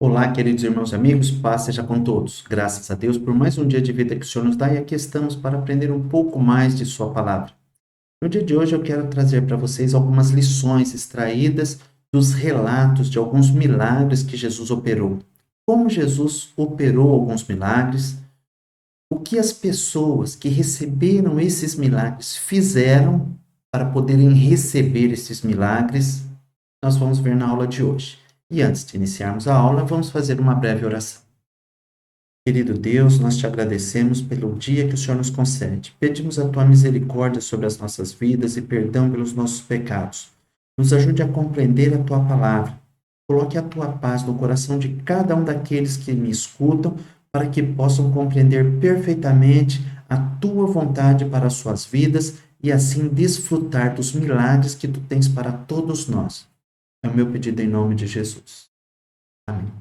Olá, queridos irmãos e amigos, paz seja com todos. Graças a Deus por mais um dia de vida que o Senhor nos dá e aqui estamos para aprender um pouco mais de Sua palavra. No dia de hoje eu quero trazer para vocês algumas lições extraídas dos relatos de alguns milagres que Jesus operou. Como Jesus operou alguns milagres, o que as pessoas que receberam esses milagres fizeram para poderem receber esses milagres, nós vamos ver na aula de hoje. E antes de iniciarmos a aula, vamos fazer uma breve oração. Querido Deus, nós te agradecemos pelo dia que o Senhor nos concede. Pedimos a tua misericórdia sobre as nossas vidas e perdão pelos nossos pecados. Nos ajude a compreender a tua palavra. Coloque a tua paz no coração de cada um daqueles que me escutam, para que possam compreender perfeitamente a tua vontade para as suas vidas e assim desfrutar dos milagres que tu tens para todos nós. É o meu pedido em nome de Jesus. Amém.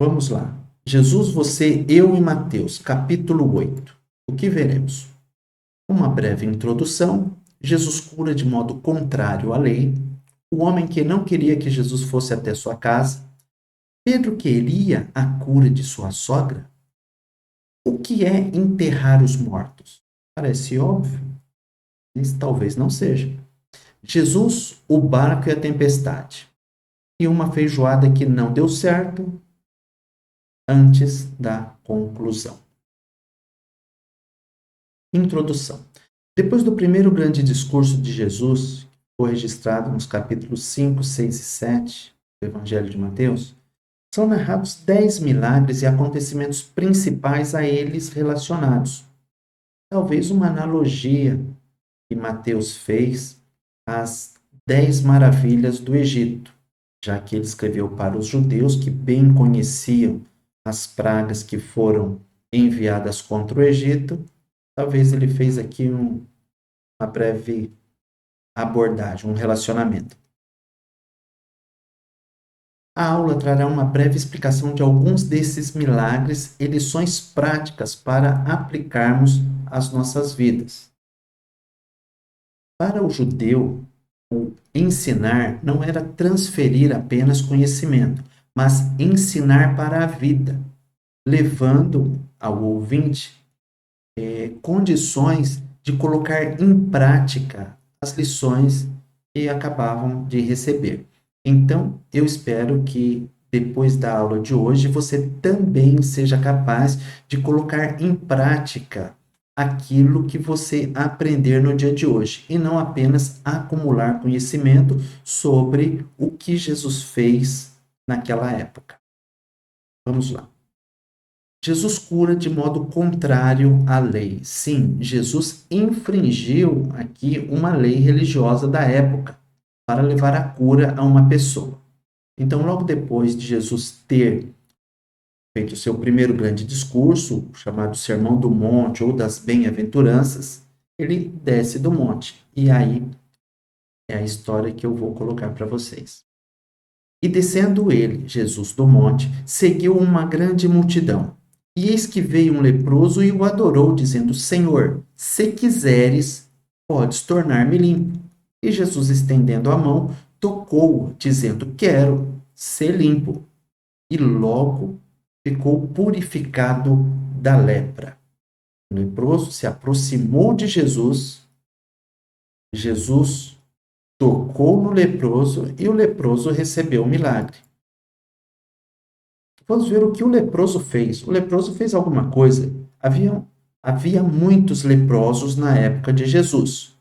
Vamos lá. Jesus, você, eu e Mateus, capítulo 8. O que veremos? Uma breve introdução. Jesus cura de modo contrário à lei. O homem que não queria que Jesus fosse até sua casa. Pedro queria a cura de sua sogra. O que é enterrar os mortos? Parece óbvio, mas talvez não seja. Jesus, o barco e a tempestade. E uma feijoada que não deu certo antes da conclusão. Introdução. Depois do primeiro grande discurso de Jesus, que foi registrado nos capítulos 5, 6 e 7 do Evangelho de Mateus, são narrados 10 milagres e acontecimentos principais a eles relacionados. Talvez uma analogia que Mateus fez às 10 maravilhas do Egito, já que ele escreveu para os judeus que bem conheciam as pragas que foram enviadas contra o Egito. Talvez ele fez aqui uma breve abordagem, um relacionamento. A aula trará uma breve explicação de alguns desses milagres e lições práticas para aplicarmos às nossas vidas. Para o judeu, o ensinar não era transferir apenas conhecimento, mas ensinar para a vida, levando ao ouvinte condições de colocar em prática as lições que acabavam de receber. Então, eu espero que depois da aula de hoje você também seja capaz de colocar em prática aquilo que você aprender no dia de hoje e não apenas acumular conhecimento sobre o que Jesus fez naquela época. Vamos lá. Jesus cura de modo contrário à lei. Sim, Jesus infringiu aqui uma lei religiosa da época para levar a cura a uma pessoa. Então, logo depois de Jesus ter feito o seu primeiro grande discurso, chamado Sermão do Monte ou das Bem-aventuranças, ele desce do monte. E aí é a história que eu vou colocar para vocês. E descendo ele, Jesus do monte, seguiu uma grande multidão. E eis que veio um leproso e o adorou, dizendo: Senhor, se quiseres, podes tornar-me limpo. E Jesus, estendendo a mão, tocou-o, dizendo: Quero ser limpo. E logo ficou purificado da lepra. O leproso se aproximou de Jesus. Jesus tocou no leproso e o leproso recebeu o milagre. Vamos ver o que o leproso fez. O leproso fez alguma coisa. Havia muitos leprosos na época de Jesus.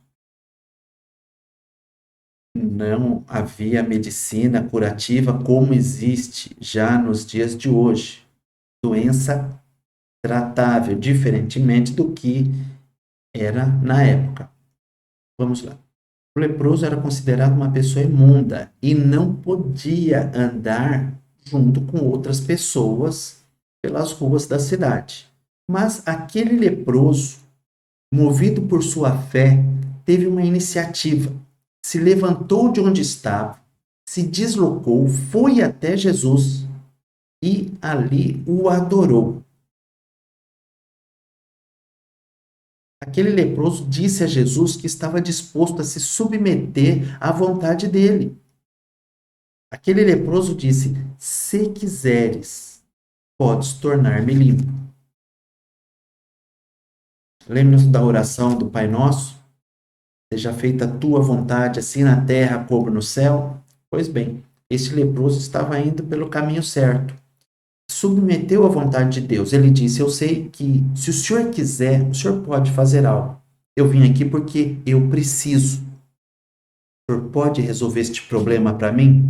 Não havia medicina curativa como existe já nos dias de hoje. Doença tratável, diferentemente do que era na época. Vamos lá. O leproso era considerado uma pessoa imunda e não podia andar junto com outras pessoas pelas ruas da cidade. Mas aquele leproso, movido por sua fé, teve uma iniciativa. Se levantou de onde estava, se deslocou, foi até Jesus e ali o adorou. Aquele leproso disse a Jesus que estava disposto a se submeter à vontade dele. Aquele leproso disse: se quiseres, podes tornar-me limpo. Lembra-se da oração do Pai Nosso? Seja feita a tua vontade, assim na terra como no céu. Pois bem, este leproso estava indo pelo caminho certo. Submeteu à vontade de Deus. Ele disse: eu sei que se o senhor quiser, o senhor pode fazer algo. Eu vim aqui porque eu preciso. O senhor pode resolver este problema para mim?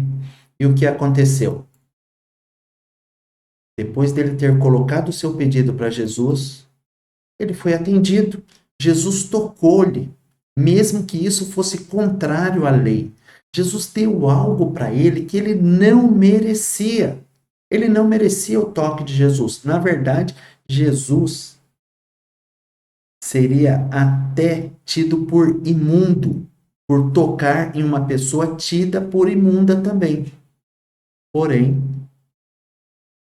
E o que aconteceu? Depois dele ter colocado o seu pedido para Jesus, ele foi atendido. Jesus tocou-lhe, mesmo que isso fosse contrário à lei. Jesus deu algo para ele que ele não merecia. Ele não merecia o toque de Jesus. Na verdade, Jesus seria até tido por imundo, por tocar em uma pessoa tida por imunda também. Porém,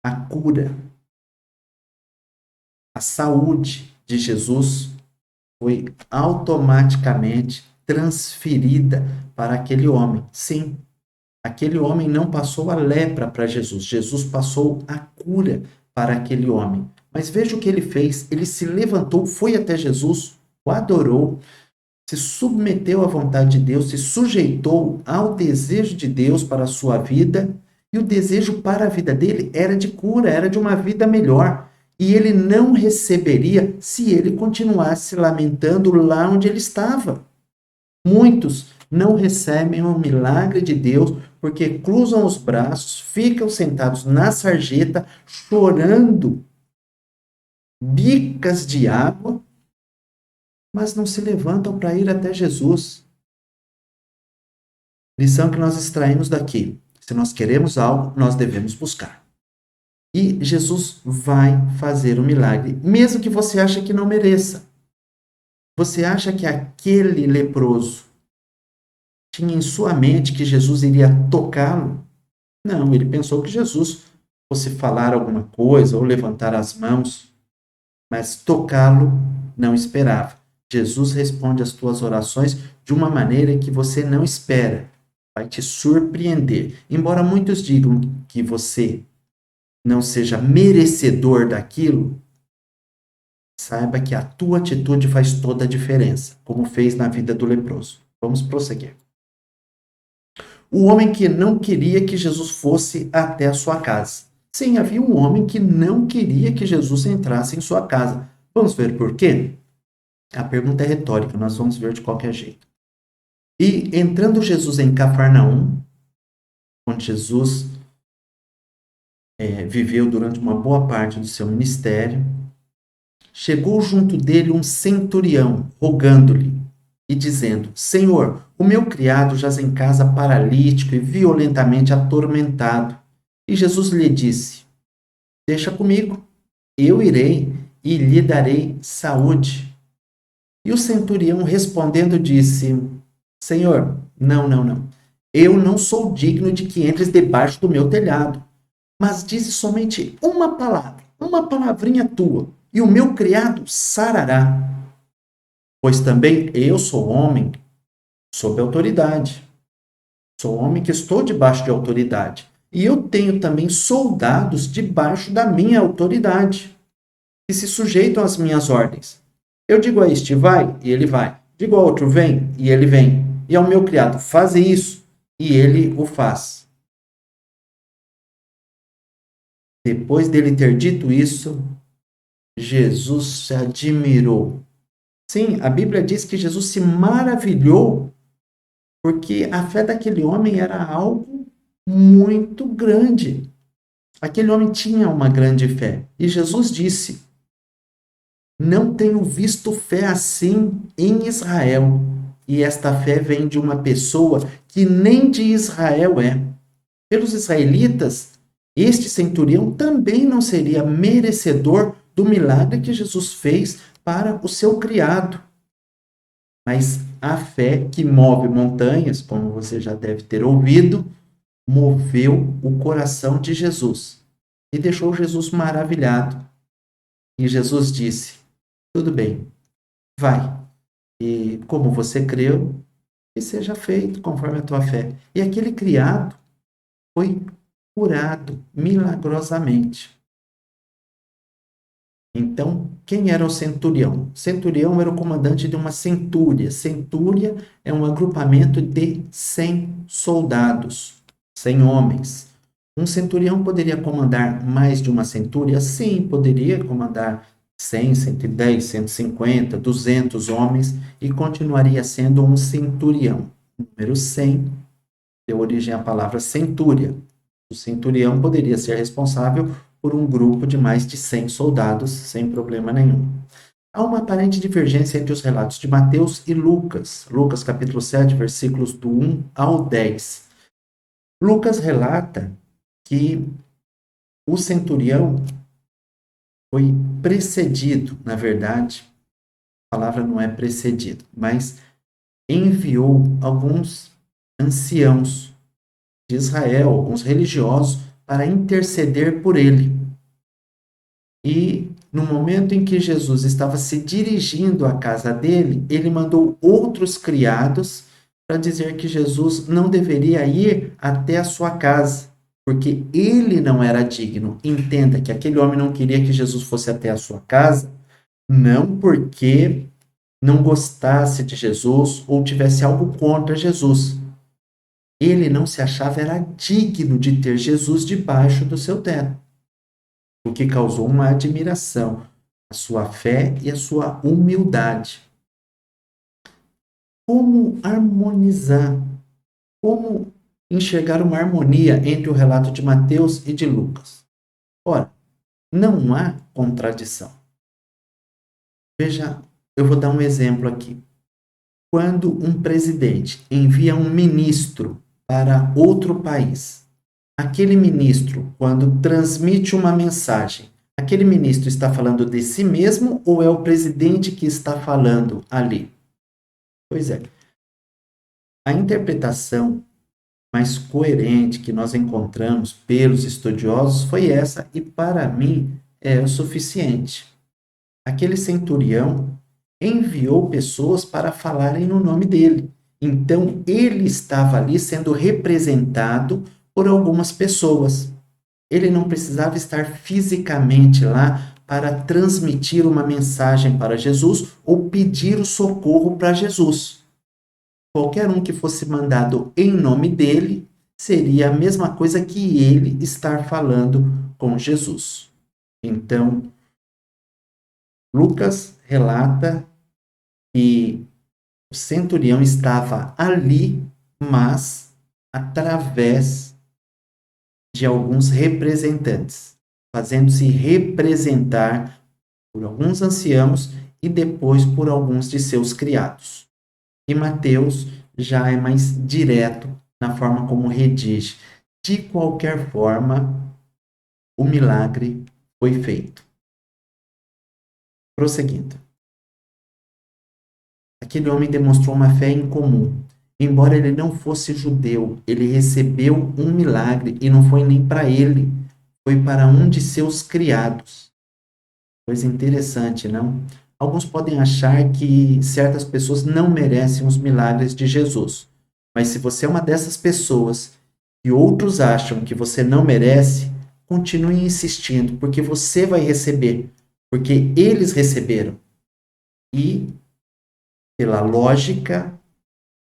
a cura, a saúde de Jesus foi automaticamente transferida para aquele homem. Sim, aquele homem não passou a lepra para Jesus. Jesus passou a cura para aquele homem. Mas veja o que ele fez. Ele se levantou, foi até Jesus, o adorou, se submeteu à vontade de Deus, se sujeitou ao desejo de Deus para a sua vida, e o desejo para a vida dele era de cura, era de uma vida melhor. E ele não receberia se ele continuasse lamentando lá onde ele estava. Muitos não recebem o milagre de Deus porque cruzam os braços, ficam sentados na sarjeta, chorando bicas de água, mas não se levantam para ir até Jesus. Lição que nós extraímos daqui: se nós queremos algo, nós devemos buscar. E Jesus vai fazer o milagre, mesmo que você ache que não mereça. Você acha que aquele leproso tinha em sua mente que Jesus iria tocá-lo? Não, ele pensou que Jesus fosse falar alguma coisa ou levantar as mãos, mas tocá-lo não esperava. Jesus responde às tuas orações de uma maneira que você não espera. Vai te surpreender. Embora muitos digam que você não seja merecedor daquilo, saiba que a tua atitude faz toda a diferença, como fez na vida do leproso. Vamos prosseguir. O homem que não queria que Jesus fosse até a sua casa. Sim, havia um homem que não queria que Jesus entrasse em sua casa. Vamos ver por quê? A pergunta é retórica, nós vamos ver de qualquer jeito. E entrando Jesus em Cafarnaum, onde Jesus viveu durante uma boa parte do seu ministério, chegou junto dele um centurião, rogando-lhe e dizendo: Senhor, o meu criado jaz em casa paralítico e violentamente atormentado. E Jesus lhe disse: deixa comigo, eu irei e lhe darei saúde. E o centurião respondendo disse: Senhor, não. Eu não sou digno de que entres debaixo do meu telhado, mas dize somente uma palavra, uma palavrinha tua, e o meu criado sarará. Pois também eu sou homem sob autoridade. Sou homem que estou debaixo de autoridade. E eu tenho também soldados debaixo da minha autoridade, que se sujeitam às minhas ordens. Eu digo a este, vai, e ele vai. Digo ao outro, vem, e ele vem. E ao meu criado, faze isso, e ele o faz. Depois dele ter dito isso, Jesus se admirou. Sim, a Bíblia diz que Jesus se maravilhou porque a fé daquele homem era algo muito grande. Aquele homem tinha uma grande fé. E Jesus disse: não tenho visto fé assim em Israel. E esta fé vem de uma pessoa que nem de Israel é. Pelos israelitas, este centurião também não seria merecedor do milagre que Jesus fez para o seu criado. Mas a fé que move montanhas, como você já deve ter ouvido, moveu o coração de Jesus e deixou Jesus maravilhado. E Jesus disse: tudo bem, vai. E como você creu, que seja feito conforme a tua fé. E aquele criado foi curado milagrosamente. Então, quem era o centurião? Centurião era o comandante de uma centúria. Centúria é um agrupamento de 100 soldados, 100 homens. Um centurião poderia comandar mais de uma centúria? Sim, poderia comandar 100, 110, 150, 200 homens e continuaria sendo um centurião. O número 100 deu origem à palavra centúria. O centurião poderia ser responsável por um grupo de mais de 100 soldados, sem problema nenhum. Há uma aparente divergência entre os relatos de Mateus e Lucas. Lucas capítulo 7, versículos do 1 ao 10. Lucas relata que o centurião foi precedido, na verdade, a palavra não é precedido, mas enviou alguns anciãos de Israel, alguns religiosos, para interceder por ele. E no momento em que Jesus estava se dirigindo à casa dele, ele mandou outros criados para dizer que Jesus não deveria ir até a sua casa, porque ele não era digno. Entenda que aquele homem não queria que Jesus fosse até a sua casa, não porque não gostasse de Jesus ou tivesse algo contra Jesus. Ele não se achava era digno de ter Jesus debaixo do seu teto, o que causou uma admiração, a sua fé e a sua humildade. Como harmonizar? Como enxergar uma harmonia entre o relato de Mateus e de Lucas? Ora, não há contradição. Veja, eu vou dar um exemplo aqui. Quando um presidente envia um ministro para outro país, aquele ministro, quando transmite uma mensagem, aquele ministro está falando de si mesmo ou é o presidente que está falando ali? Pois é. A interpretação mais coerente que nós encontramos pelos estudiosos foi essa, e para mim é o suficiente. Aquele centurião enviou pessoas para falarem no nome dele. Então, ele estava ali sendo representado por algumas pessoas. Ele não precisava estar fisicamente lá para transmitir uma mensagem para Jesus ou pedir o socorro para Jesus. Qualquer um que fosse mandado em nome dele seria a mesma coisa que ele estar falando com Jesus. Então, Lucas relata que o centurião estava ali, mas através de alguns representantes, fazendo-se representar por alguns anciãos e depois por alguns de seus criados. E Mateus já é mais direto na forma como redige. De qualquer forma, o milagre foi feito. Prosseguindo. Aquele homem demonstrou uma fé incomum. Embora ele não fosse judeu, ele recebeu um milagre e não foi nem para ele, foi para um de seus criados. Coisa interessante, não? Alguns podem achar que certas pessoas não merecem os milagres de Jesus. Mas se você é uma dessas pessoas e outros acham que você não merece, continue insistindo, porque você vai receber, porque eles receberam. E, pela lógica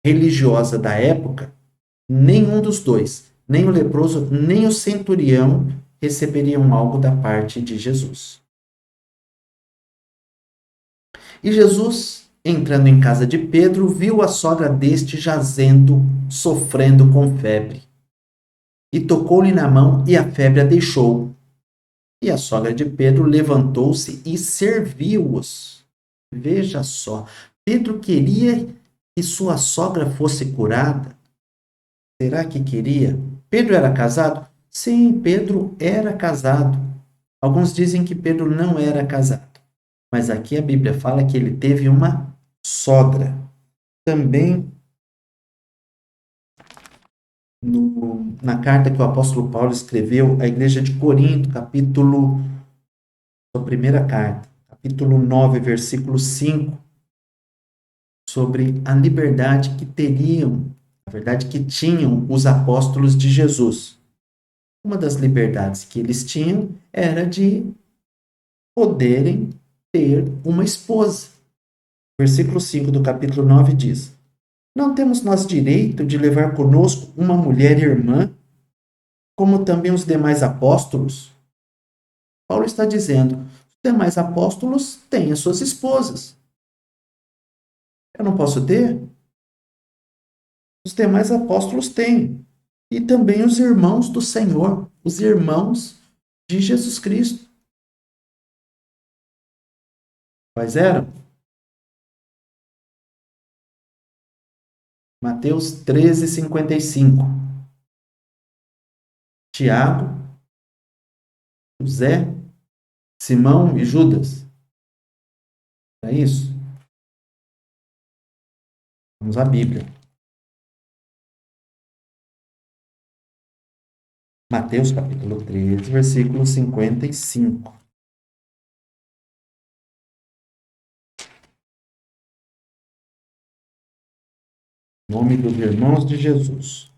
religiosa da época, nenhum dos dois, nem o leproso, nem o centurião, receberiam algo da parte de Jesus. E Jesus, entrando em casa de Pedro, viu a sogra deste jazendo, sofrendo com febre. E tocou-lhe na mão, e a febre a deixou. E a sogra de Pedro levantou-se e serviu-os. Veja só, Pedro queria que sua sogra fosse curada? Será que queria? Pedro era casado? Sim, Pedro era casado. Alguns dizem que Pedro não era casado. Mas aqui a Bíblia fala que ele teve uma sogra. Também na carta que o apóstolo Paulo escreveu à igreja de Corinto, sua primeira carta, capítulo 9, versículo 5, sobre a liberdade que teriam, na verdade que tinham os apóstolos de Jesus. Uma das liberdades que eles tinham era de poderem ter uma esposa. Versículo 5 do capítulo 9 diz: Não temos nós direito de levar conosco uma mulher irmã, como também os demais apóstolos? Paulo está dizendo: os demais apóstolos têm as suas esposas. Eu não posso ter? Os demais apóstolos têm. E também os irmãos do Senhor, os irmãos de Jesus Cristo. Quais eram? Mateus 13:55. Tiago, José, Simão e Judas. É isso? Vamos à Bíblia. Mateus capítulo 13, versículo 55. Nome dos irmãos de Jesus.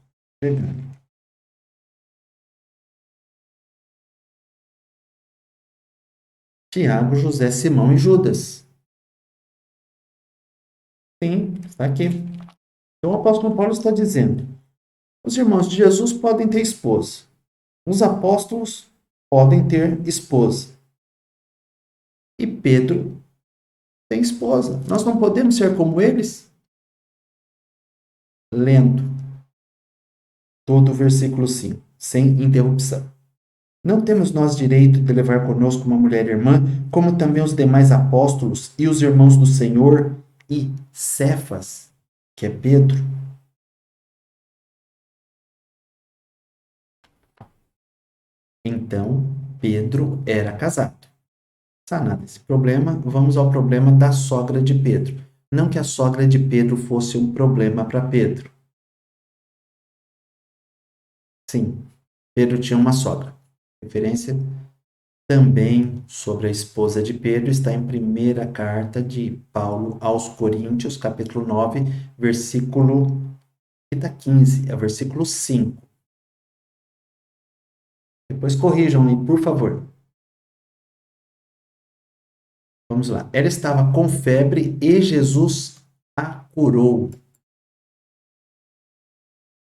Tiago, José, Simão e Judas. Sim, está aqui. Então o apóstolo Paulo está dizendo: os irmãos de Jesus podem ter esposa. Os apóstolos podem ter esposa. E Pedro tem esposa. Nós não podemos ser como eles? Lendo todo o versículo 5, sem interrupção. Não temos nós direito de levar conosco uma mulher irmã, como também os demais apóstolos e os irmãos do Senhor e Cefas, que é Pedro. Então, Pedro era casado. Sanado esse problema, vamos ao problema da sogra de Pedro. Não que a sogra de Pedro fosse um problema para Pedro. Sim, Pedro tinha uma sogra. Referência também sobre a esposa de Pedro está em primeira carta de Paulo aos Coríntios, capítulo 9, versículo 15, é o versículo 5. Depois corrijam-me, por favor. Vamos lá. Ela estava com febre e Jesus a curou.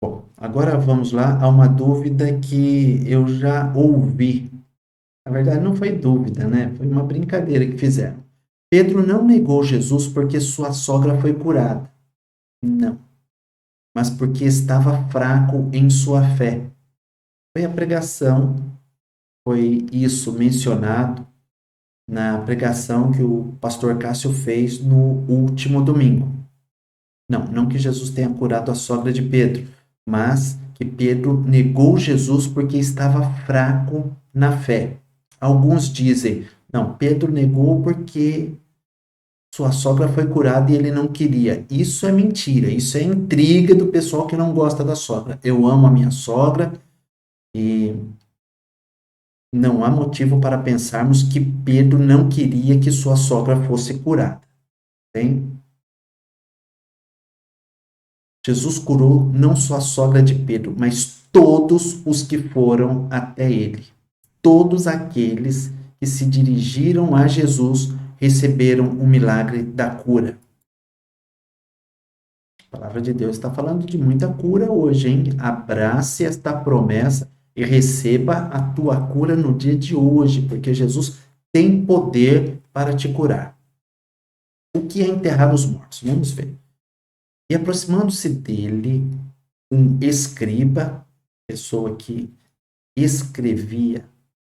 Bom, agora vamos lá a uma dúvida que eu já ouvi. Na verdade, não foi dúvida, né? Foi uma brincadeira que fizeram. Pedro não negou Jesus porque sua sogra foi curada. Não. Mas porque estava fraco em sua fé. Foi a pregação, foi isso mencionado na pregação que o pastor Cássio fez no último domingo. Não que Jesus tenha curado a sogra de Pedro, mas que Pedro negou Jesus porque estava fraco na fé. Alguns dizem, não, Pedro negou porque sua sogra foi curada e ele não queria. Isso é mentira, isso é intriga do pessoal que não gosta da sogra. Eu amo a minha sogra e não há motivo para pensarmos que Pedro não queria que sua sogra fosse curada. Tem? Jesus curou não só a sogra de Pedro, mas todos os que foram até ele. Todos aqueles que se dirigiram a Jesus receberam o milagre da cura. A palavra de Deus está falando de muita cura hoje, hein? Abrace esta promessa e receba a tua cura no dia de hoje, porque Jesus tem poder para te curar. O que é enterrar os mortos? Vamos ver. E aproximando-se dele, um escriba, pessoa que escrevia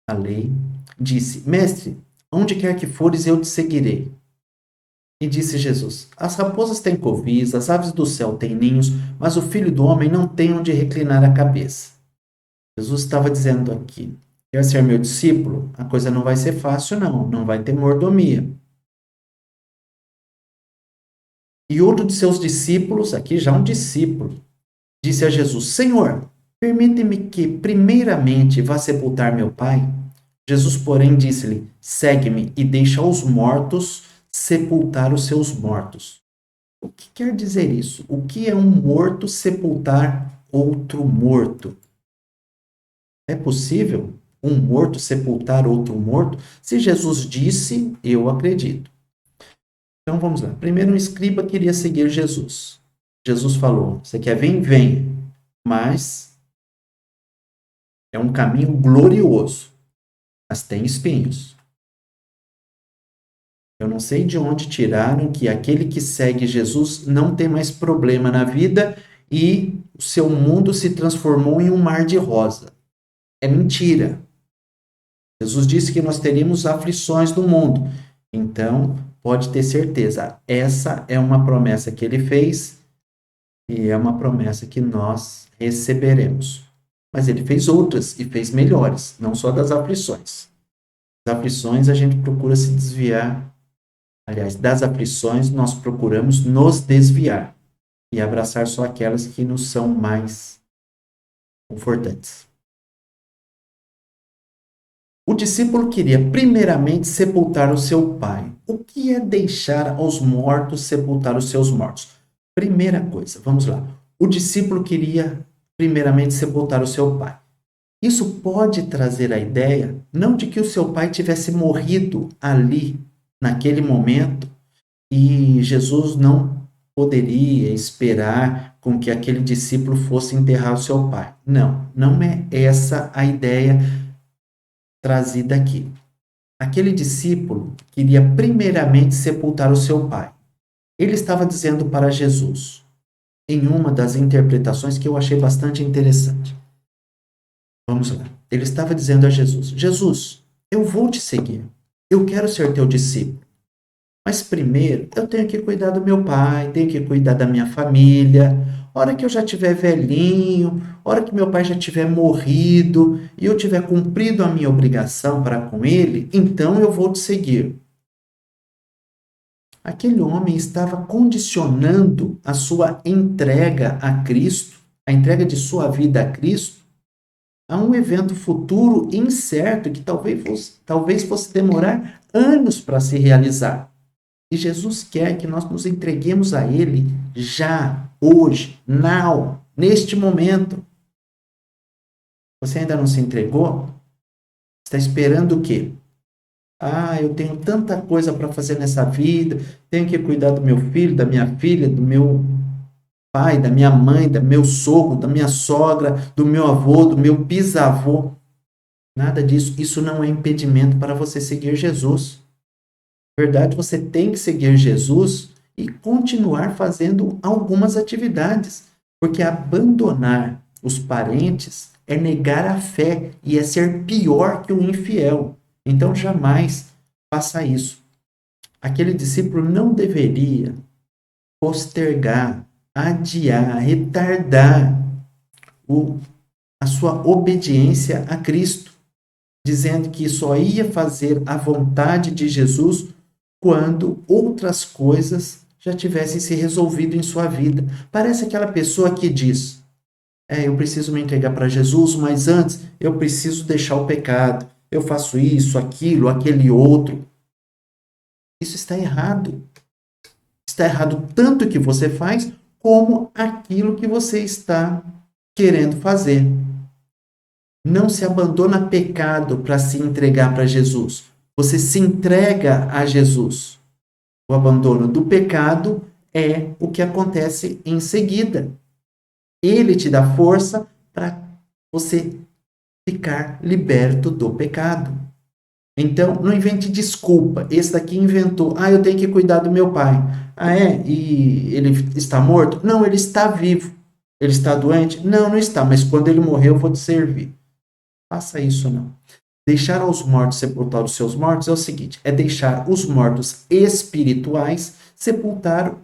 a lei, disse: Mestre, onde quer que fores, eu te seguirei. E disse Jesus: As raposas têm covis, as aves do céu têm ninhos, mas o filho do homem não tem onde reclinar a cabeça. Jesus estava dizendo aqui: quer ser meu discípulo? A coisa não vai ser fácil, não. Não vai ter mordomia. E outro de seus discípulos, aqui já um discípulo, disse a Jesus: Senhor, permite-me que, primeiramente, vá sepultar meu pai. Jesus, porém, disse-lhe: Segue-me e deixa os mortos sepultar os seus mortos. O que quer dizer isso? O que é um morto sepultar outro morto? É possível um morto sepultar outro morto? Se Jesus disse, eu acredito. Então vamos lá. Primeiro, um escriba queria seguir Jesus. Jesus falou: Você quer vir? Vem. Mas é um caminho glorioso, mas tem espinhos. Eu não sei de onde tiraram que aquele que segue Jesus não tem mais problema na vida e o seu mundo se transformou em um mar de rosa. É mentira. Jesus disse que nós teríamos aflições no mundo. Então, pode ter certeza, essa é uma promessa que ele fez e é uma promessa que nós receberemos. Mas ele fez outras e fez melhores, não só das aflições. Das aflições a gente procura se desviar. Aliás, das aflições nós procuramos nos desviar e abraçar só aquelas que nos são mais confortantes. O discípulo queria primeiramente sepultar o seu pai. O que é deixar aos mortos sepultar os seus mortos? Primeira coisa, vamos lá. O discípulo queria primeiramente sepultar o seu pai. Isso pode trazer a ideia não de que o seu pai tivesse morrido ali, naquele momento, e Jesus não poderia esperar com que aquele discípulo fosse enterrar o seu pai. Não, não é essa a ideia trazida aqui. Aquele discípulo queria primeiramente sepultar o seu pai. Ele estava dizendo para Jesus, em uma das interpretações que eu achei bastante interessante. Vamos lá. Ele estava dizendo a Jesus: Jesus, eu vou te seguir. Eu quero ser teu discípulo. Mas primeiro eu tenho que cuidar do meu pai, tenho que cuidar da minha família. Hora que eu já tiver velhinho, hora que meu pai já tiver morrido e eu tiver cumprido a minha obrigação para com ele, então eu vou te seguir. Aquele homem estava condicionando a sua entrega a Cristo, a entrega de sua vida a Cristo, a um evento futuro incerto que talvez fosse demorar anos para se realizar. E Jesus quer que nós nos entreguemos a Ele já, hoje, now, neste momento. Você ainda não se entregou? Está esperando o quê? Ah, eu tenho tanta coisa para fazer nessa vida, tenho que cuidar do meu filho, da minha filha, do meu pai, da minha mãe, do meu sogro, da minha sogra, do meu avô, do meu bisavô. Nada disso. Isso não é impedimento para você seguir Jesus. Na verdade, você tem que seguir Jesus e continuar fazendo algumas atividades, porque abandonar os parentes é negar a fé e é ser pior que o infiel. Então, jamais faça isso. Aquele discípulo não deveria postergar, adiar, retardar a sua obediência a Cristo, dizendo que só ia fazer a vontade de Jesus quando outras coisas já tivessem se resolvido em sua vida. Parece aquela pessoa que diz: eu preciso me entregar para Jesus, mas antes eu preciso deixar o pecado. Eu faço isso, aquilo, aquele outro. Isso está errado. Está errado tanto o que você faz, como aquilo que você está querendo fazer. Não se abandona a pecado para se entregar para Jesus. Você se entrega a Jesus. O abandono do pecado é o que acontece em seguida. Ele te dá força para você ficar liberto do pecado. Então, não invente desculpa. Esse daqui inventou: eu tenho que cuidar do meu pai. E ele está morto? Não, ele está vivo. Ele está doente? Não, não está, mas quando ele morrer eu vou te servir. Faça isso não. Deixar aos mortos sepultar os seus mortos é o seguinte: é deixar os mortos espirituais sepultar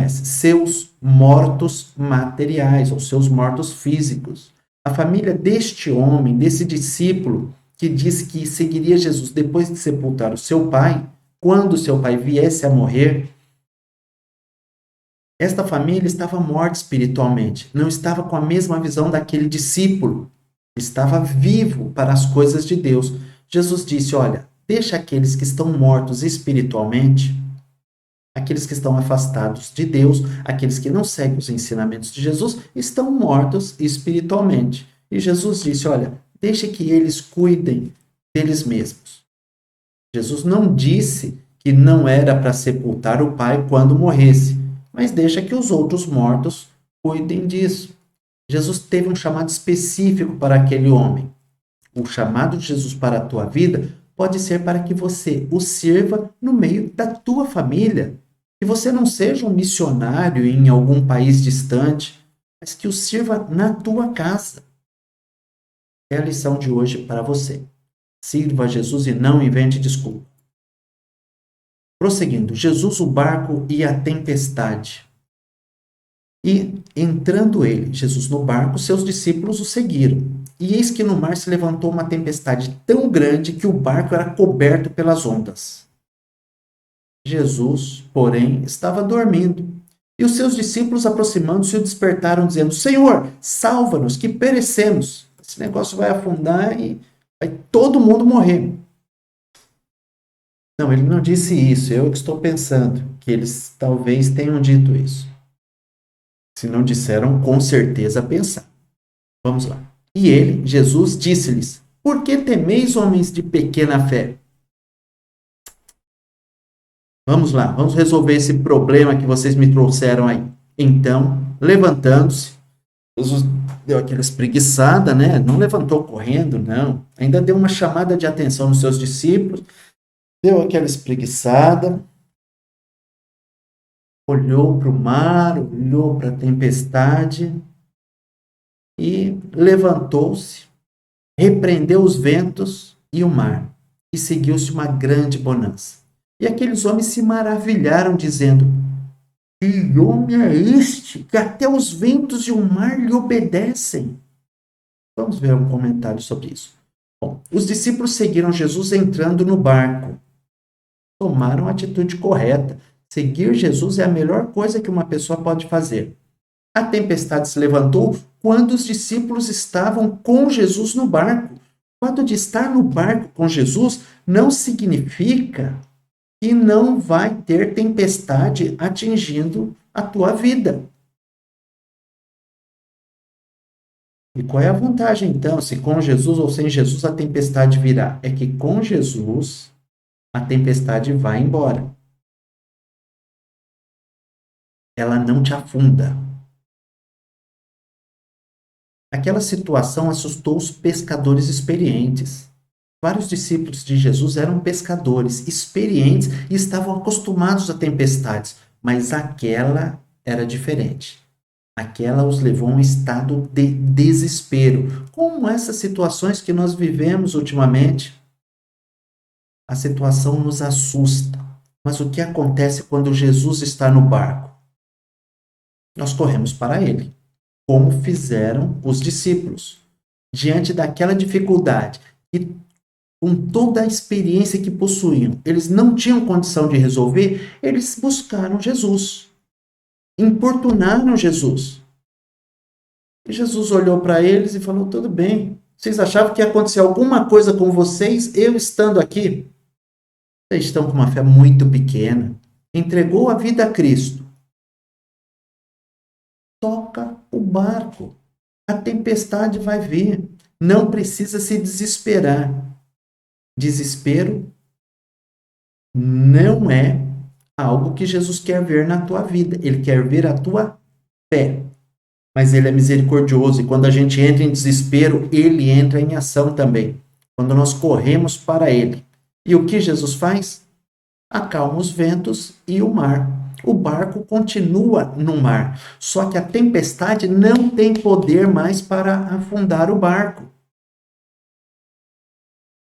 seus mortos materiais, ou seus mortos físicos. A família deste homem, desse discípulo, que disse que seguiria Jesus depois de sepultar o seu pai, quando seu pai viesse a morrer, esta família estava morta espiritualmente, não estava com a mesma visão daquele discípulo, estava vivo para as coisas de Deus. Jesus disse: olha, deixa aqueles que estão mortos espiritualmente, aqueles que estão afastados de Deus, aqueles que não seguem os ensinamentos de Jesus, estão mortos espiritualmente. E Jesus disse: olha, deixe que eles cuidem deles mesmos. Jesus não disse que não era para sepultar o pai quando morresse, mas deixa que os outros mortos cuidem disso. Jesus teve um chamado específico para aquele homem. O chamado de Jesus para a tua vida pode ser para que você o sirva no meio da tua família. Que você não seja um missionário em algum país distante, mas que o sirva na tua casa. É a lição de hoje para você. Sirva a Jesus e não invente desculpa. Prosseguindo, Jesus, o barco e a tempestade. E entrando ele, Jesus no barco, seus discípulos o seguiram. E eis que no mar se levantou uma tempestade tão grande que o barco era coberto pelas ondas. Jesus, porém, estava dormindo. E os seus discípulos, aproximando-se, o despertaram, dizendo: Senhor, salva-nos, que perecemos. Esse negócio vai afundar e vai todo mundo morrer. Não, ele não disse isso. Eu que estou pensando que eles talvez tenham dito isso. Se não disseram, com certeza pensaram. Vamos lá. E ele, Jesus, disse-lhes: Por que temeis, homens de pequena fé? Vamos lá, vamos resolver esse problema que vocês me trouxeram aí. Então, levantando-se, Jesus deu aquela espreguiçada, né? Não levantou correndo, não. Ainda deu uma chamada de atenção nos seus discípulos, deu aquela espreguiçada, olhou para o mar, olhou para a tempestade e levantou-se, repreendeu os ventos e o mar, e seguiu-se uma grande bonança. E aqueles homens se maravilharam, dizendo: Que homem é este, que até os ventos e o mar lhe obedecem? Vamos ver um comentário sobre isso. Bom, os discípulos seguiram Jesus entrando no barco. Tomaram a atitude correta. Seguir Jesus é a melhor coisa que uma pessoa pode fazer. A tempestade se levantou quando os discípulos estavam com Jesus no barco. O fato de estar no barco com Jesus não significa que não vai ter tempestade atingindo a tua vida. E qual é a vantagem, então, se com Jesus ou sem Jesus a tempestade virá? É que com Jesus a tempestade vai embora. Ela não te afunda. Aquela situação assustou os pescadores experientes. Vários discípulos de Jesus eram pescadores experientes e estavam acostumados a tempestades, mas aquela era diferente. Aquela os levou a um estado de desespero, como essas situações que nós vivemos ultimamente. A situação nos assusta, mas o que acontece quando Jesus está no barco? Nós corremos para ele, como fizeram os discípulos. Diante daquela dificuldade, e com toda a experiência que possuíam, eles não tinham condição de resolver, eles buscaram Jesus, importunaram Jesus. E Jesus olhou para eles e falou: tudo bem, vocês achavam que ia acontecer alguma coisa com vocês, eu estando aqui? Vocês estão com uma fé muito pequena. Entregou a vida a Cristo. Toca o barco. A tempestade vai vir. Não precisa se desesperar. Desespero não é algo que Jesus quer ver na tua vida. Ele quer ver a tua fé. Mas ele é misericordioso e quando a gente entra em desespero, ele entra em ação também. Quando nós corremos para ele. E o que Jesus faz? Acalma os ventos e o mar. O barco continua no mar, só que a tempestade não tem poder mais para afundar o barco.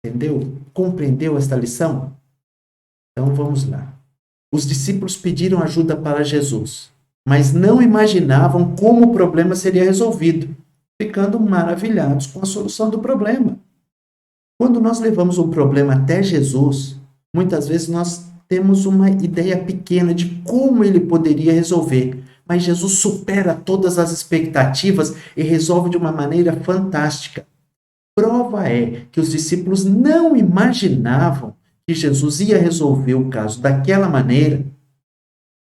Entendeu? Compreendeu esta lição? Então vamos lá. Os discípulos pediram ajuda para Jesus, mas não imaginavam como o problema seria resolvido, ficando maravilhados com a solução do problema. Quando nós levamos um problema até Jesus, muitas vezes nós temos uma ideia pequena de como ele poderia resolver, mas Jesus supera todas as expectativas e resolve de uma maneira fantástica. Prova é que os discípulos não imaginavam que Jesus ia resolver o caso daquela maneira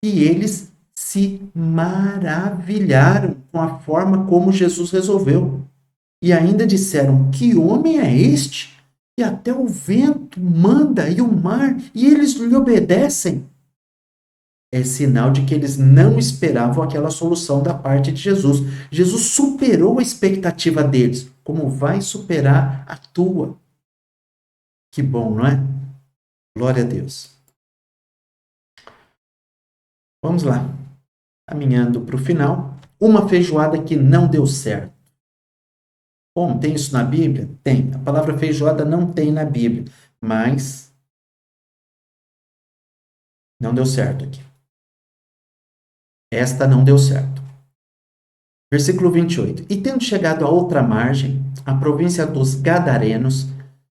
e eles se maravilharam com a forma como Jesus resolveu. E ainda disseram: que homem é este? E até o vento manda e o mar, e eles lhe obedecem. É sinal de que eles não esperavam aquela solução da parte de Jesus. Jesus superou a expectativa deles, como vai superar a tua. Que bom, não é? Glória a Deus. Vamos lá. Caminhando para o final. Uma feijoada que não deu certo. Bom, tem isso na Bíblia? Tem. A palavra feijoada não tem na Bíblia, mas não deu certo aqui. Esta não deu certo. Versículo 28. E tendo chegado à outra margem, a província dos Gadarenos,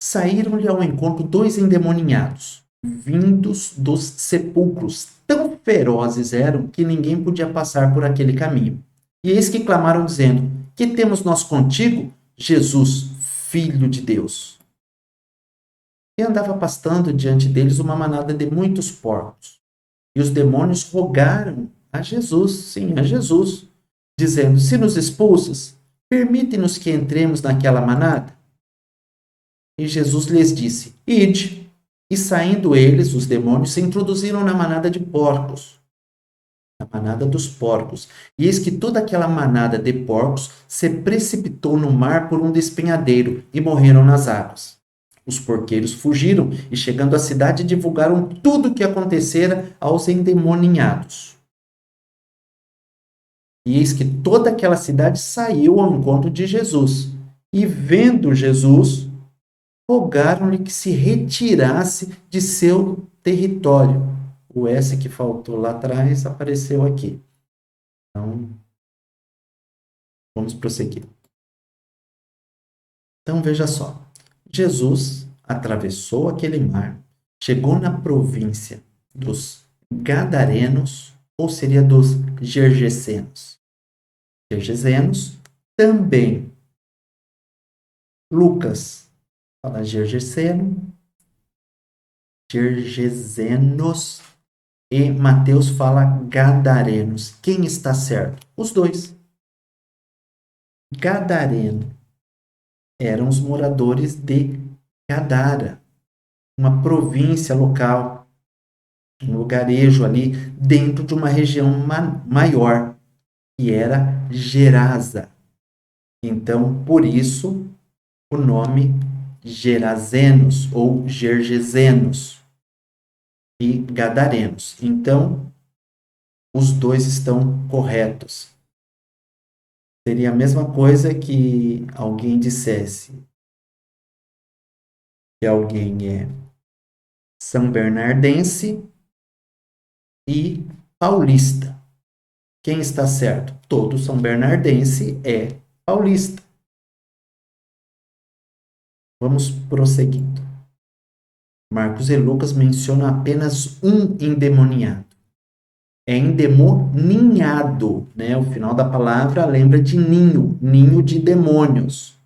saíram-lhe ao encontro dois endemoniados, vindos dos sepulcros. Tão ferozes eram que ninguém podia passar por aquele caminho. E eis que clamaram, dizendo: que temos nós contigo, Jesus, Filho de Deus? E andava pastando diante deles uma manada de muitos porcos. E os demônios rogaram a Jesus, sim, a Jesus, dizendo: se nos expulsas, permite-nos que entremos naquela manada. E Jesus lhes disse: ide. E saindo eles, os demônios, se introduziram na manada de porcos, na manada dos porcos. E eis que toda aquela manada de porcos se precipitou no mar por um despenhadeiro e morreram nas águas. Os porqueiros fugiram e, chegando à cidade, divulgaram tudo o que acontecera aos endemoniados. E eis que toda aquela cidade saiu ao encontro de Jesus. E vendo Jesus, rogaram-lhe que se retirasse de seu território. O S que faltou lá atrás apareceu aqui. Então, vamos prosseguir. Então, veja só. Jesus atravessou aquele mar, chegou na província dos Gadarenos, ou seria dos Gergesenos. Gergesenos também. Lucas fala Gergeseno, Gergesenos, e Mateus fala Gadarenos. Quem está certo? Os dois. Gadareno eram os moradores de Gadara, uma província local, um lugarejo ali dentro de uma região maior, que era Gerasa. Então, por isso, o nome Gerazenos ou Gergesenos e Gadarenos. Então, os dois estão corretos. Seria a mesma coisa que alguém dissesse que alguém é são bernardense e paulista. Quem está certo? Todos são bernardense é paulista. Vamos prosseguindo. Marcos e Lucas mencionam apenas um endemoniado. É endemoninhado, né? O final da palavra lembra de ninho, ninho de demônios.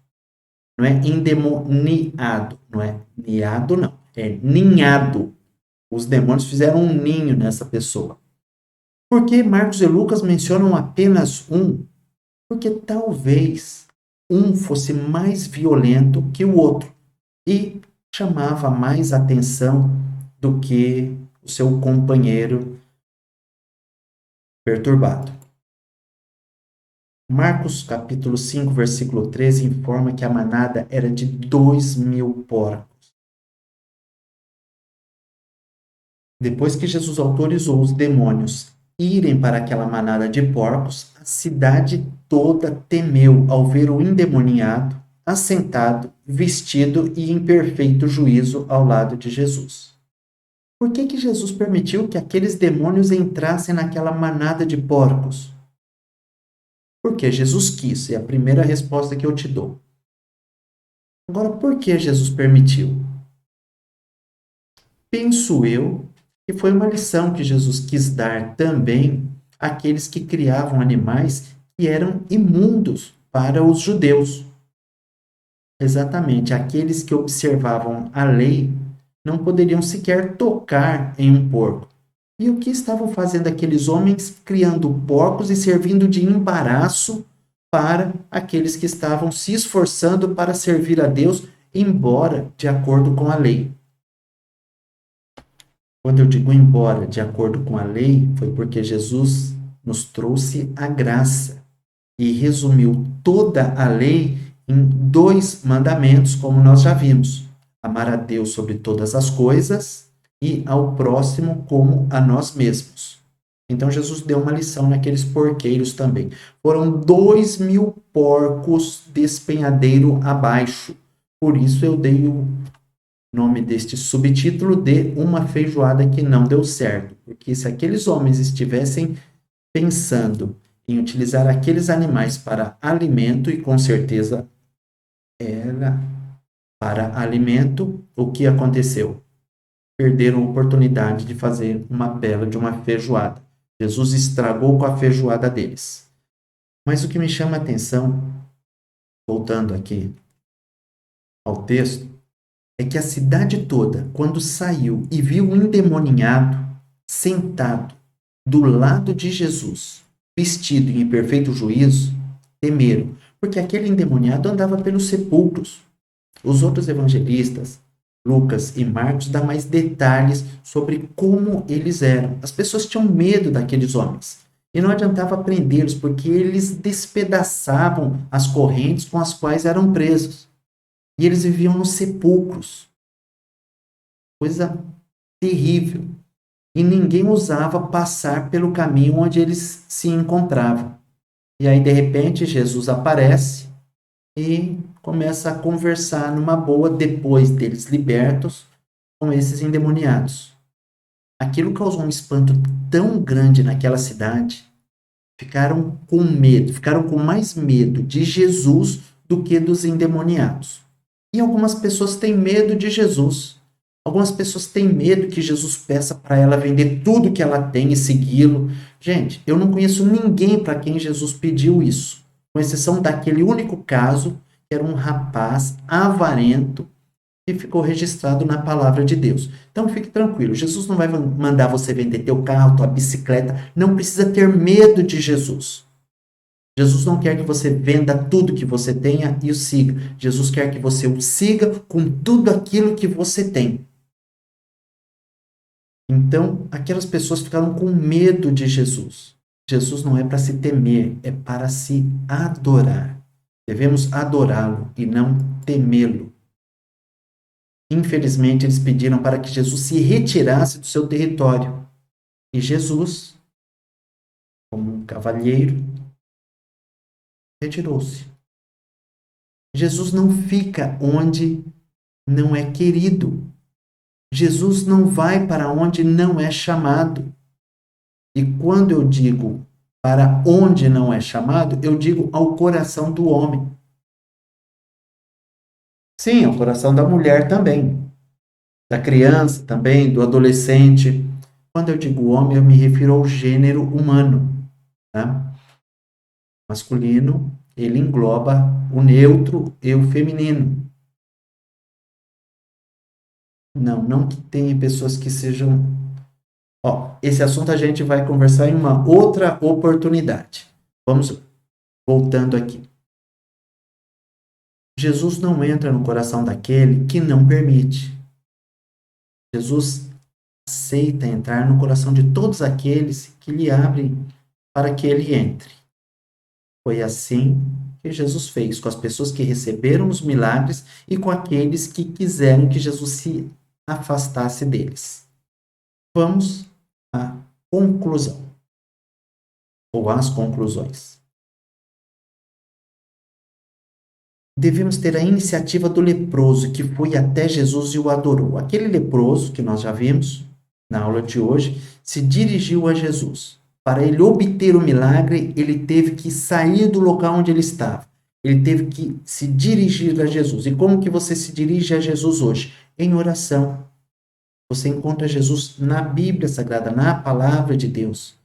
Não é endemoniado, não é niado, não. É ninhado. Os demônios fizeram um ninho nessa pessoa. Por que Marcos e Lucas mencionam apenas um? Porque talvez um fosse mais violento que o outro e chamava mais atenção do que o seu companheiro perturbado. Marcos capítulo 5, versículo 13 informa que a manada era de 2.000 porcos. Depois que Jesus autorizou os demônios irem para aquela manada de porcos, a cidade toda temeu ao ver o endemoniado assentado, vestido e em perfeito juízo ao lado de Jesus. Por que Jesus permitiu que aqueles demônios entrassem naquela manada de porcos? Porque Jesus quis, é a primeira resposta que eu te dou. Agora, por que Jesus permitiu? Penso eu que foi uma lição que Jesus quis dar também àqueles que criavam animais que eram imundos para os judeus. Exatamente, aqueles que observavam a lei não poderiam sequer tocar em um porco. E o que estavam fazendo aqueles homens criando porcos e servindo de embaraço para aqueles que estavam se esforçando para servir a Deus, embora de acordo com a lei. Quando eu digo embora de acordo com a lei, foi porque Jesus nos trouxe a graça e resumiu toda a lei em 2 mandamentos, como nós já vimos: amar a Deus sobre todas as coisas e ao próximo como a nós mesmos. Então Jesus deu uma lição naqueles porqueiros também. Foram 2.000 porcos despenhadeiro abaixo. Por isso eu dei o nome deste subtítulo de Uma Feijoada que Não Deu Certo. Porque se aqueles homens estivessem pensando em utilizar aqueles animais para alimento, e com certeza era para alimento, o que aconteceu? Perderam a oportunidade de fazer uma bela de uma feijoada. Jesus estragou com a feijoada deles. Mas o que me chama a atenção, voltando aqui ao texto, é que a cidade toda, quando saiu e viu o endemoniado sentado do lado de Jesus, vestido em perfeito juízo, temeram, porque aquele endemoniado andava pelos sepulcros. Os outros evangelistas, Lucas e Marcos, dão mais detalhes sobre como eles eram. As pessoas tinham medo daqueles homens. E não adiantava prendê-los, porque eles despedaçavam as correntes com as quais eram presos. E eles viviam nos sepulcros. Coisa terrível. E ninguém ousava passar pelo caminho onde eles se encontravam. E aí, de repente, Jesus aparece e começa a conversar numa boa depois deles libertos com esses endemoniados. Aquilo causou um espanto tão grande naquela cidade. Ficaram com medo, ficaram com mais medo de Jesus do que dos endemoniados. E algumas pessoas têm medo de Jesus. Algumas pessoas têm medo que Jesus peça para ela vender tudo que ela tem e segui-lo. Gente, eu não conheço ninguém para quem Jesus pediu isso, com exceção daquele único caso, que era um rapaz avarento que ficou registrado na palavra de Deus. Então fique tranquilo, Jesus não vai mandar você vender teu carro, tua bicicleta, não precisa ter medo de Jesus. Jesus não quer que você venda tudo que você tenha e o siga. Jesus quer que você o siga com tudo aquilo que você tem. Então, aquelas pessoas ficaram com medo de Jesus. Jesus não é para se temer, é para se adorar. Devemos adorá-lo e não temê-lo. Infelizmente, eles pediram para que Jesus se retirasse do seu território. E Jesus, como um cavalheiro, retirou-se. Jesus não fica onde não é querido. Jesus não vai para onde não é chamado. E quando eu digo para onde não é chamado, eu digo ao coração do homem. Sim, ao coração da mulher também, da criança também, do adolescente. Quando eu digo homem, eu me refiro ao gênero humano. Tá? Masculino, ele engloba o neutro e o feminino. Não que tenha pessoas que sejam... esse assunto a gente vai conversar em uma outra oportunidade. Vamos voltando aqui. Jesus não entra no coração daquele que não permite. Jesus aceita entrar no coração de todos aqueles que lhe abrem para que ele entre. Foi assim que Jesus fez com as pessoas que receberam os milagres e com aqueles que quiseram que Jesus se afastasse deles. Vamos à conclusão, ou às conclusões. Devemos ter a iniciativa do leproso que foi até Jesus e o adorou. Aquele leproso que nós já vimos na aula de hoje se dirigiu a Jesus. Para ele obter o milagre, ele teve que sair do local onde ele estava. Ele teve que se dirigir a Jesus. E como que você se dirige a Jesus hoje? Em oração. Você encontra Jesus na Bíblia Sagrada, na palavra de Deus.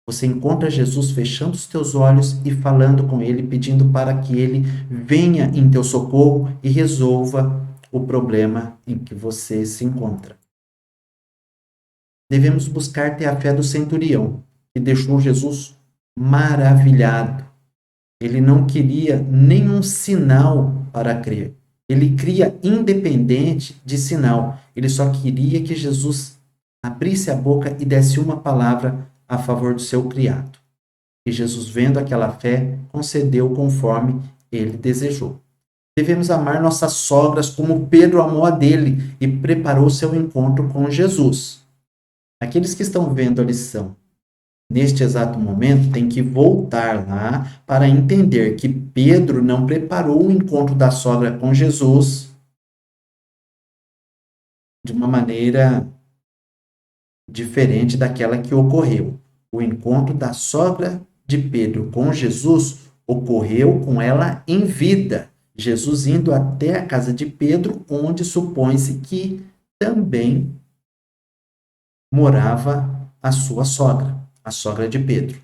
Você encontra Jesus fechando os teus olhos e falando com ele, pedindo para que ele venha em teu socorro e resolva o problema em que você se encontra. Devemos buscar ter a fé do centurião, que deixou Jesus maravilhado. Ele não queria nenhum sinal para crer. Ele cria independente de sinal. Ele só queria que Jesus abrisse a boca e desse uma palavra a favor do seu criado. E Jesus, vendo aquela fé, concedeu conforme ele desejou. Devemos amar nossas sogras como Pedro amou a dele e preparou seu encontro com Jesus. Aqueles que estão vendo a lição neste exato momento têm que voltar lá para entender que Pedro não preparou o encontro da sogra com Jesus de uma maneira diferente daquela que ocorreu. O encontro da sogra de Pedro com Jesus ocorreu com ela em vida. Jesus indo até a casa de Pedro, onde supõe-se que também morava a sua sogra, a sogra de Pedro.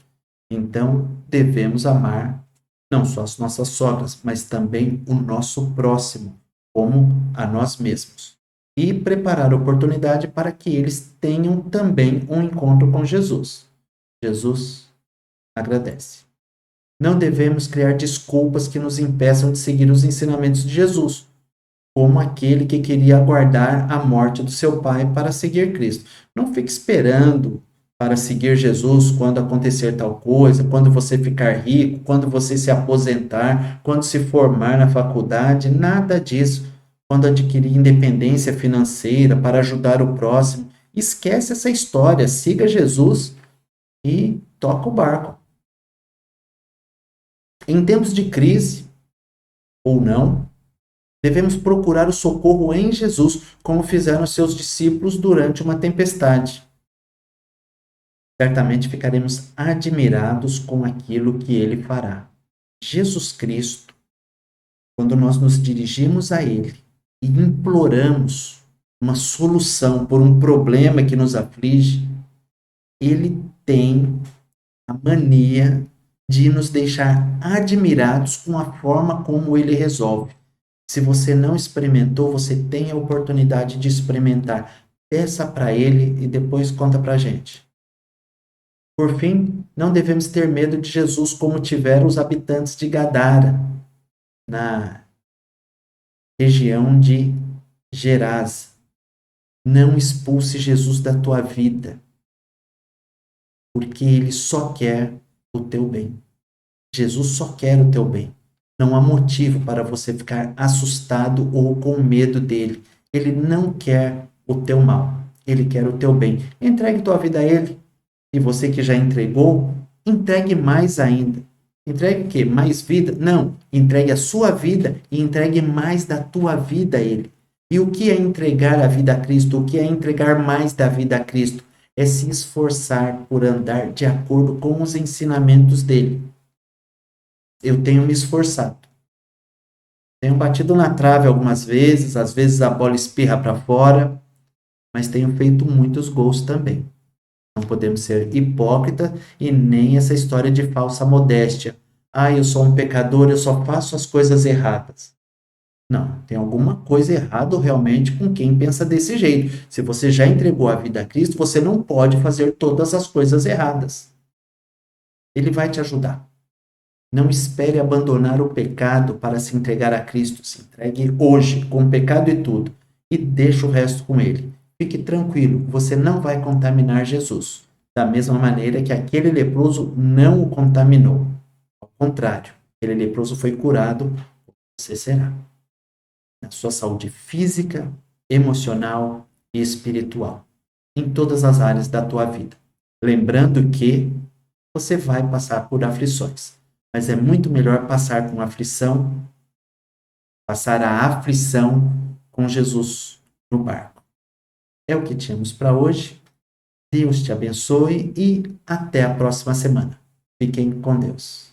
Então, devemos amar não só as nossas sogras, mas também o nosso próximo, como a nós mesmos. E preparar a oportunidade para que eles tenham também um encontro com Jesus. Jesus agradece. Não devemos criar desculpas que nos impeçam de seguir os ensinamentos de Jesus, como aquele que queria aguardar a morte do seu pai para seguir Cristo. Não fique esperando para seguir Jesus quando acontecer tal coisa, quando você ficar rico, quando você se aposentar, quando se formar na faculdade, nada disso. Quando adquirir independência financeira para ajudar o próximo, esquece essa história, siga Jesus e toca o barco. Em tempos de crise ou não, devemos procurar o socorro em Jesus, como fizeram seus discípulos durante uma tempestade. Certamente ficaremos admirados com aquilo que ele fará. Jesus Cristo, quando nós nos dirigimos a ele e imploramos uma solução por um problema que nos aflige, ele tem a mania de nos deixar admirados com a forma como ele resolve. Se você não experimentou, você tem a oportunidade de experimentar. Peça para ele e depois conta para a gente. Por fim, não devemos ter medo de Jesus como tiveram os habitantes de Gadara, na região de Gerasa. Não expulse Jesus da tua vida, porque ele só quer o teu bem. Jesus só quer o teu bem. Não há motivo para você ficar assustado ou com medo dele. Ele não quer o teu mal. Ele quer o teu bem. Entregue tua vida a ele. E você que já entregou, entregue mais ainda. Entregue o quê? Mais vida? Não. Entregue a sua vida e entregue mais da tua vida a ele. E o que é entregar a vida a Cristo? O que é entregar mais da vida a Cristo? É se esforçar por andar de acordo com os ensinamentos dele. Eu tenho me esforçado. Tenho batido na trave algumas vezes, às vezes a bola espirra para fora, mas tenho feito muitos gols também. Não podemos ser hipócritas e nem essa história de falsa modéstia. Ah, eu sou um pecador, eu só faço as coisas erradas. Não, tem alguma coisa errada realmente com quem pensa desse jeito. Se você já entregou a vida a Cristo, você não pode fazer todas as coisas erradas. Ele vai te ajudar. Não espere abandonar o pecado para se entregar a Cristo. Se entregue hoje, com o pecado e tudo, e deixe o resto com Ele. Fique tranquilo, você não vai contaminar Jesus. Da mesma maneira que aquele leproso não o contaminou. Ao contrário, aquele leproso foi curado, você será. Na sua saúde física, emocional e espiritual. Em todas as áreas da tua vida. Lembrando que você vai passar por aflições. Mas é muito melhor passar com aflição, passar a aflição com Jesus no barco. É o que tínhamos para hoje. Deus te abençoe e até a próxima semana. Fiquem com Deus.